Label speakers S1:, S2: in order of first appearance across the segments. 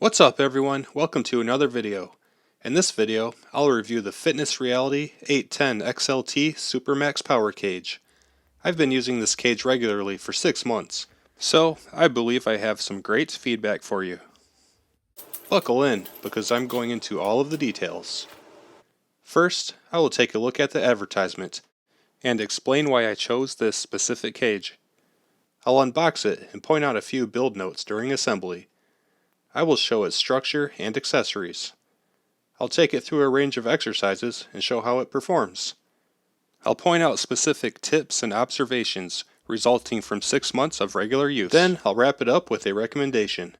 S1: What's up everyone, welcome to another video. In this video, I'll review the Fitness Reality 810 XLT Supermax Power Cage. I've been using this cage regularly for 6 months, so I believe I have some great feedback for you. Buckle in, because I'm going into all of the details. First, I will take a look at the advertisement, and explain why I chose this specific cage. I'll unbox it and point out a few build notes during assembly. I will show its structure and accessories. I'll take it through a range of exercises and show how it performs. I'll point out specific tips and observations resulting from 6 months of regular use. Then I'll wrap it up with a recommendation.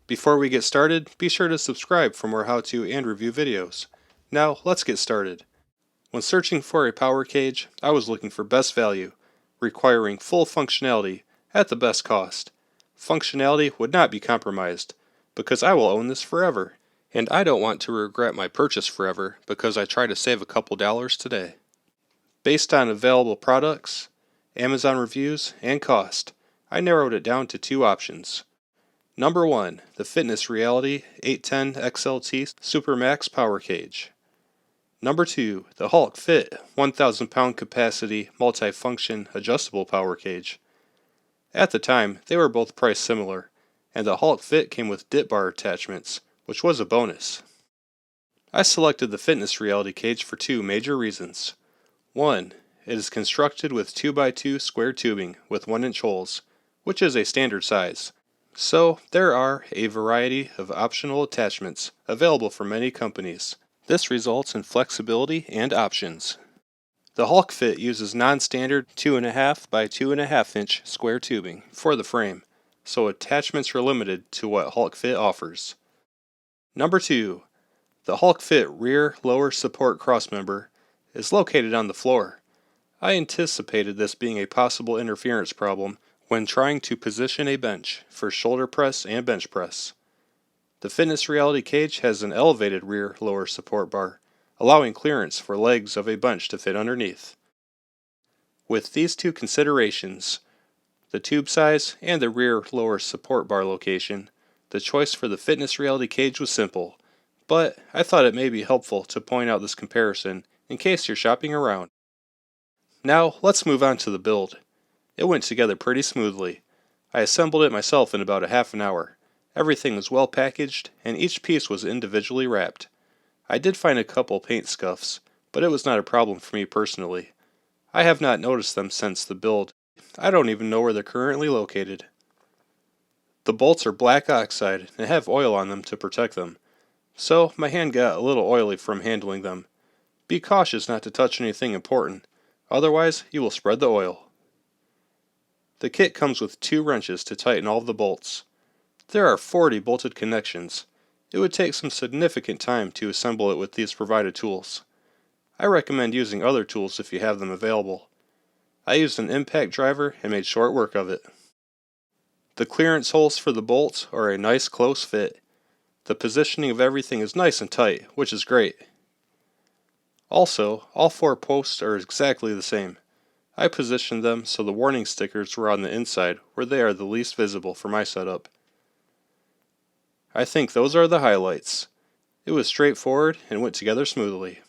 S1: Before we get started, be sure to subscribe for more how-to and review videos. Now let's get started. When searching for a power cage, I was looking for best value, requiring full functionality at the best cost. Functionality would not be compromised, because I will own this forever, and I don't want to regret my purchase forever because I try to save a couple dollars today. Based on available products, Amazon reviews, and cost, I narrowed it down to 2 options. Number 1, the Fitness Reality 810 XLT Supermax Power Cage. Number 2, the HulkFit 1,000 pound capacity multifunction adjustable power cage. At the time, they were both priced similar, and the HulkFit came with dip bar attachments, which was a bonus. I selected the Fitness Reality cage for 2 major reasons. 1, it is constructed with 2x2 square tubing with 1-inch holes, which is a standard size. So there are a variety of optional attachments available from many companies. This results in flexibility and options. The HulkFit uses non-standard 2.5 by 2.5 inch square tubing for the frame, so attachments are limited to what HulkFit offers. Number 2, the HulkFit rear lower support crossmember is located on the floor. I anticipated this being a possible interference problem when trying to position a bench for shoulder press and bench press. The Fitness Reality cage has an elevated rear lower support bar, allowing clearance for legs of a bench to fit underneath. With these 2 considerations, the tube size and the rear lower support bar location, the choice for the Fitness Reality cage was simple, but I thought it may be helpful to point out this comparison in case you're shopping around. Now let's move on to the build. It went together pretty smoothly. I assembled it myself in about a half an hour. Everything was well packaged and each piece was individually wrapped. I did find a couple paint scuffs, but it was not a problem for me personally. I have not noticed them since the build. I don't even know where they're currently located. The bolts are black oxide and have oil on them to protect them, so my hand got a little oily from handling them. Be cautious not to touch anything important, otherwise you will spread the oil. The kit comes with 2 wrenches to tighten all of the bolts. There are 40 bolted connections. It would take some significant time to assemble it with these provided tools. I recommend using other tools if you have them available. I used an impact driver and made short work of it. The clearance holes for the bolts are a nice close fit. The positioning of everything is nice and tight, which is great. Also, all 4 posts are exactly the same. I positioned them so the warning stickers were on the inside where they are the least visible for my setup. I think those are the highlights. It was straightforward and went together smoothly.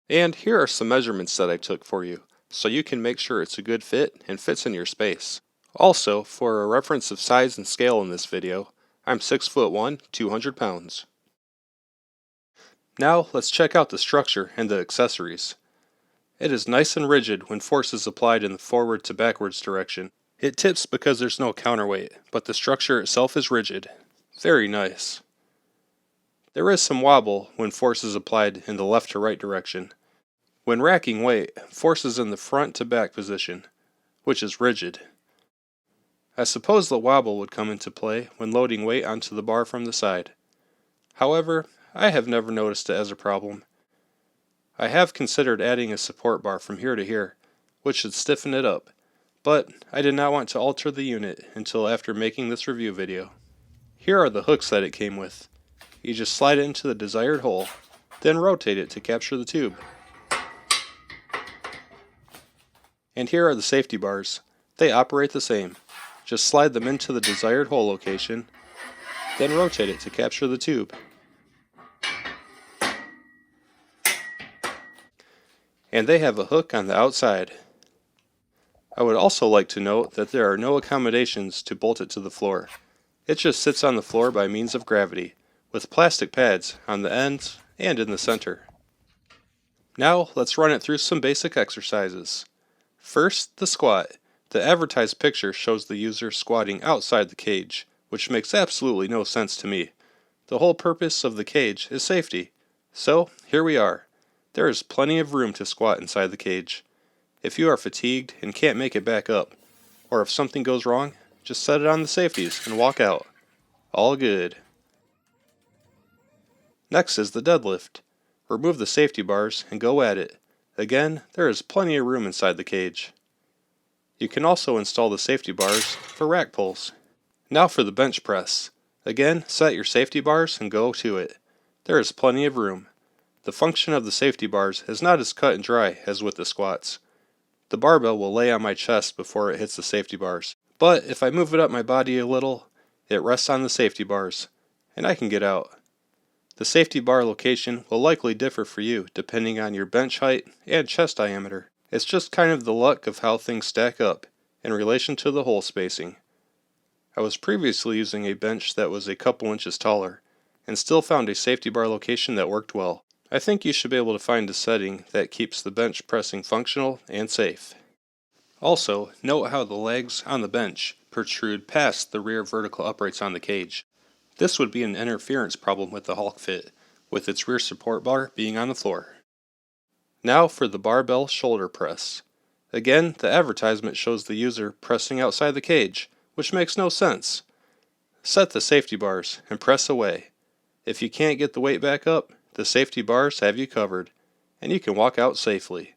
S1: And here are some measurements that I took for you, so you can make sure it's a good fit and fits in your space. Also, for a reference of size and scale in this video, I'm 6'1", 200 pounds. Now let's check out the structure and the accessories. It is nice and rigid when force is applied in the forward to backwards direction. It tips because there's no counterweight, but the structure itself is rigid. Very nice. There is some wobble when force is applied in the left to right direction. When racking weight, force is in the front to back position, which is rigid. I suppose the wobble would come into play when loading weight onto the bar from the side. However, I have never noticed it as a problem. I have considered adding a support bar from here to here, which should stiffen it up, but I did not want to alter the unit until after making this review video. Here are the hooks that it came with. You just slide it into the desired hole, then rotate it to capture the tube. And here are the safety bars. They operate the same. Just slide them into the desired hole location, Then rotate it to capture the tube. And they have a hook on the outside. I would also like to note that there are no accommodations to bolt it to the floor. It just sits on the floor by means of gravity, with plastic pads on the ends and in the center. Now let's run it through some basic exercises. First, the squat. The advertised picture shows the user squatting outside the cage, which makes absolutely no sense to me. The whole purpose of the cage is safety. So, here we are. There is plenty of room to squat inside the cage. If you are fatigued and can't make it back up, or if something goes wrong, just set it on the safeties and walk out. All good. Next is the deadlift. Remove the safety bars and go at it. Again, there is plenty of room inside the cage. You can also install the safety bars for rack pulls. Now for the bench press. Again, set your safety bars and go to it. There is plenty of room. The function of the safety bars is not as cut and dry as with the squats. The barbell will lay on my chest before it hits the safety bars. But if I move it up my body a little, it rests on the safety bars, and I can get out. The safety bar location will likely differ for you depending on your bench height and chest diameter. It's just kind of the luck of how things stack up in relation to the hole spacing. I was previously using a bench that was a couple inches taller, and still found a safety bar location that worked well. I think you should be able to find a setting that keeps the bench pressing functional and safe. Also, note how the legs on the bench protrude past the rear vertical uprights on the cage. This would be an interference problem with the HulkFit, with its rear support bar being on the floor. Now for the barbell shoulder press. Again, the advertisement shows the user pressing outside the cage, which makes no sense. Set the safety bars and press away. If you can't get the weight back up, the safety bars have you covered, and you can walk out safely.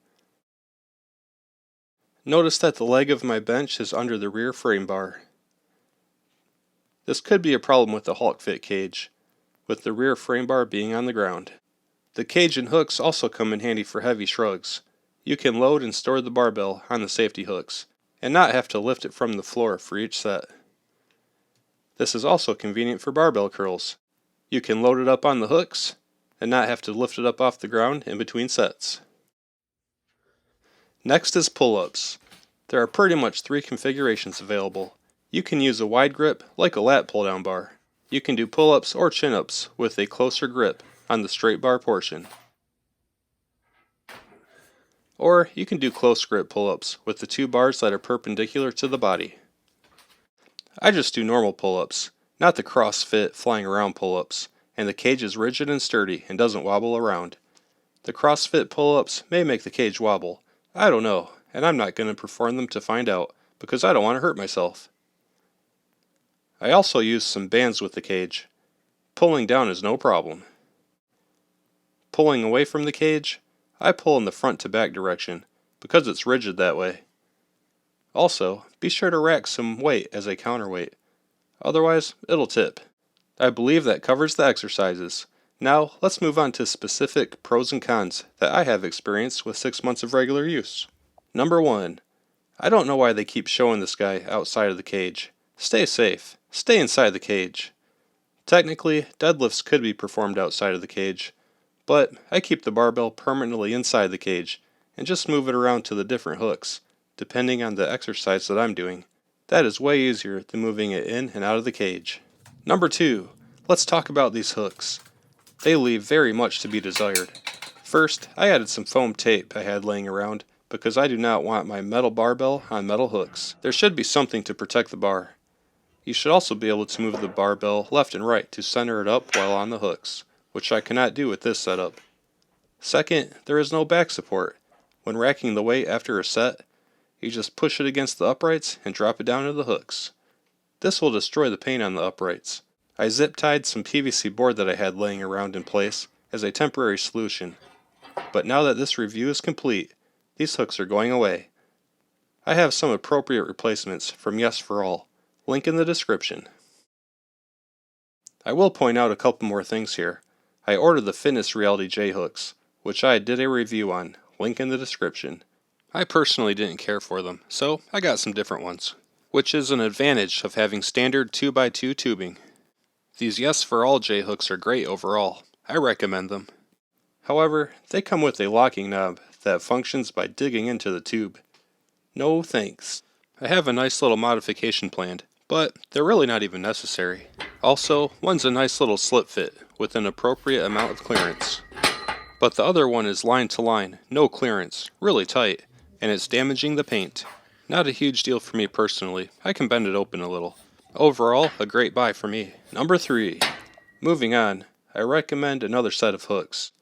S1: Notice that the leg of my bench is under the rear frame bar. This could be a problem with the HulkFit cage, with the rear frame bar being on the ground. The cage and hooks also come in handy for heavy shrugs. You can load and store the barbell on the safety hooks, and not have to lift it from the floor for each set. This is also convenient for barbell curls. You can load it up on the hooks, and not have to lift it up off the ground in between sets. Next is pull-ups. There are pretty much 3 configurations available. You can use a wide grip like a lat pull-down bar. You can do pull-ups or chin-ups with a closer grip on the straight bar portion. Or you can do close grip pull-ups with the 2 bars that are perpendicular to the body. I just do normal pull-ups, not the CrossFit flying around pull-ups, and the cage is rigid and sturdy and doesn't wobble around. The CrossFit pull-ups may make the cage wobble. I don't know, and I'm not going to perform them to find out, because I don't want to hurt myself. I also use some bands with the cage. Pulling down is no problem. Pulling away from the cage, I pull in the front to back direction, because it's rigid that way. Also, be sure to rack some weight as a counterweight, otherwise it'll tip. I believe that covers the exercises. Now, let's move on to specific pros and cons that I have experienced with 6 months of regular use. Number 1. I don't know why they keep showing this guy outside of the cage. Stay safe. Stay inside the cage. Technically, deadlifts could be performed outside of the cage, but I keep the barbell permanently inside the cage and just move it around to the different hooks, depending on the exercise that I'm doing. That is way easier than moving it in and out of the cage. Number 2. Let's talk about these hooks. They leave very much to be desired. First, I added some foam tape I had laying around because I do not want my metal barbell on metal hooks. There should be something to protect the bar. You should also be able to move the barbell left and right to center it up while on the hooks, which I cannot do with this setup. Second, there is no back support. When racking the weight after a set, you just push it against the uprights and drop it down to the hooks. This will destroy the paint on the uprights. I zip-tied some PVC board that I had laying around in place as a temporary solution. But now that this review is complete, these hooks are going away. I have some appropriate replacements from Yes4All, link in the description. I will point out a couple more things here. I ordered the Fitness Reality J-Hooks, which I did a review on, link in the description. I personally didn't care for them, so I got some different ones, which is an advantage of having standard 2x2 tubing. These Yes4All J-Hooks are great overall. I recommend them. However, they come with a locking knob that functions by digging into the tube. No thanks. I have a nice little modification planned, but they're really not even necessary. Also, one's a nice little slip fit with an appropriate amount of clearance. But the other one is line to line, no clearance, really tight, and it's damaging the paint. Not a huge deal for me personally, I can bend it open a little. Overall, a great buy for me. Number 3. Moving on, I recommend another set of hooks.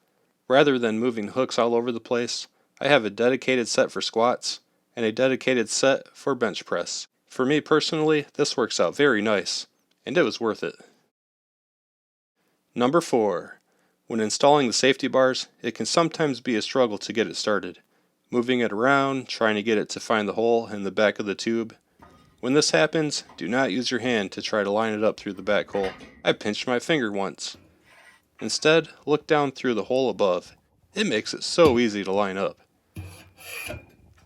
S1: Rather than moving hooks all over the place, I have a dedicated set for squats and a dedicated set for bench press. For me personally, this works out very nice, and it was worth it. Number 4. When installing the safety bars, it can sometimes be a struggle to get it started. Moving it around, trying to get it to find the hole in the back of the tube. When this happens, do not use your hand to try to line it up through the back hole. I pinched my finger once. Instead, look down through the hole above. It makes it so easy to line up.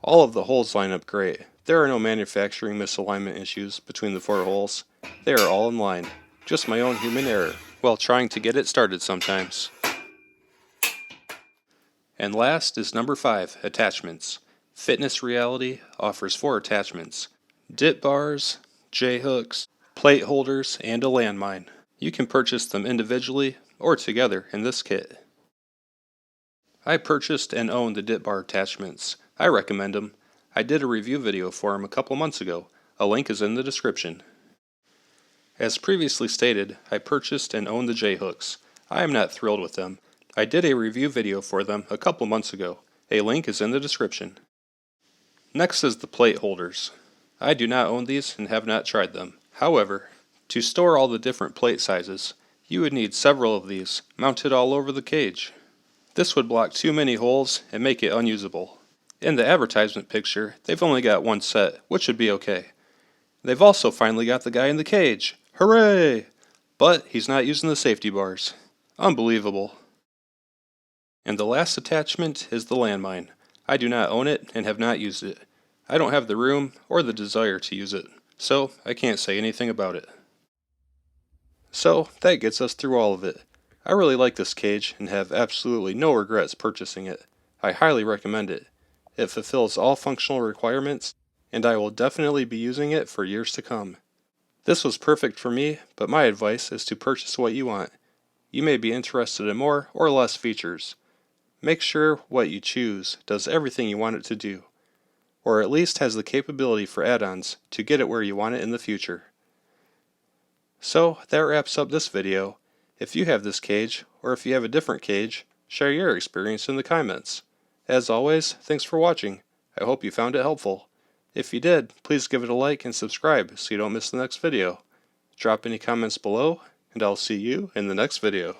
S1: All of the holes line up great. There are no manufacturing misalignment issues between the 4 holes. They are all in line. Just my own human error while trying to get it started sometimes. And last is number 5, attachments. Fitness Reality offers 4 attachments: dip bars, J-hooks, plate holders, and a landmine. You can purchase them individually or together in this kit. I purchased and own the dip bar attachments. I recommend them. I did a review video for them a couple months ago. A link is in the description. As previously stated, I purchased and own the J-hooks. I am not thrilled with them. I did a review video for them a couple months ago. A link is in the description. Next is the plate holders. I do not own these and have not tried them. However, to store all the different plate sizes, you would need several of these mounted all over the cage. This would block too many holes and make it unusable. In the advertisement picture, they've only got one set, which would be okay. They've also finally got the guy in the cage. Hooray! But he's not using the safety bars. Unbelievable. And the last attachment is the landmine. I do not own it and have not used it. I don't have the room or the desire to use it, so I can't say anything about it. So that gets us through all of it. I really like this cage and have absolutely no regrets purchasing it. I highly recommend it. It fulfills all functional requirements, and I will definitely be using it for years to come. This was perfect for me, but my advice is to purchase what you want. You may be interested in more or less features. Make sure what you choose does everything you want it to do, or at least has the capability for add-ons to get it where you want it in the future. So that wraps up this video. If you have this cage, or if you have a different cage, share your experience in the comments. As always, thanks for watching. I hope you found it helpful. If you did, please give it a like and subscribe so you don't miss the next video. Drop any comments below, and I'll see you in the next video.